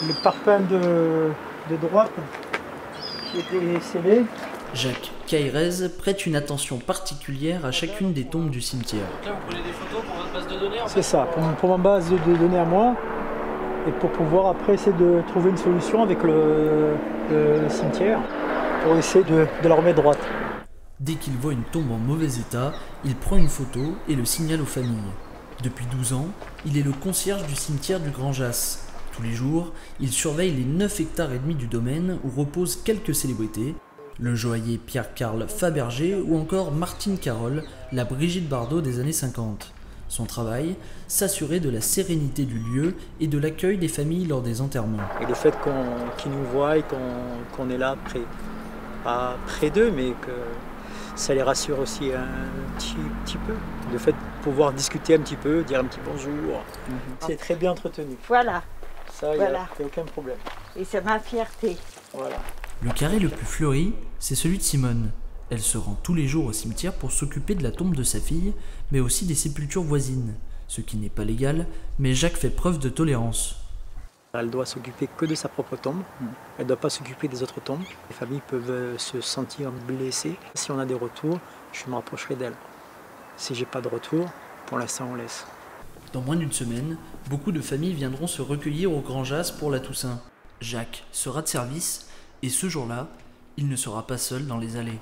le parpaing de droite qui était scellé. Jacques Cairez prête une attention particulière à chacune des tombes du cimetière. Donc là, vous prenez des photos pour votre base de données en fait. C'est ça, pour ma base de données à moi, et pour pouvoir après essayer de trouver une solution avec le cimetière, pour essayer de la remettre droite. Dès qu'il voit une tombe en mauvais état, il prend une photo et le signale aux familles. Depuis 12 ans, il est le concierge du cimetière du Grand Jas. Tous les jours, il surveille les 9 hectares et demi du domaine où reposent quelques célébrités, le joaillier Pierre-Carl Fabergé ou encore Martine Carole, la Brigitte Bardot des années 50. Son travail, s'assurer de la sérénité du lieu et de l'accueil des familles lors des enterrements. Et le fait qu'ils nous voient et qu'on est là pas près d'eux, mais que ça les rassure aussi un petit peu. Le fait de pouvoir discuter un petit peu, dire un petit bonjour. C'est très bien entretenu. Voilà. Ça, il n'y a aucun problème. Et c'est ma fierté. Voilà. Le carré le plus fleuri, c'est celui de Simone. Elle se rend tous les jours au cimetière pour s'occuper de la tombe de sa fille, mais aussi des sépultures voisines. Ce qui n'est pas légal, mais Jacques fait preuve de tolérance. Elle doit s'occuper que de sa propre tombe. Elle ne doit pas s'occuper des autres tombes. Les familles peuvent se sentir blessées. Si on a des retours, je me rapprocherai d'elle. Si j'ai pas de retour, pour l'instant on laisse. Dans moins d'une semaine, beaucoup de familles viendront se recueillir au Grand Jas pour la Toussaint. Jacques sera de service, et ce jour-là, il ne sera pas seul dans les allées.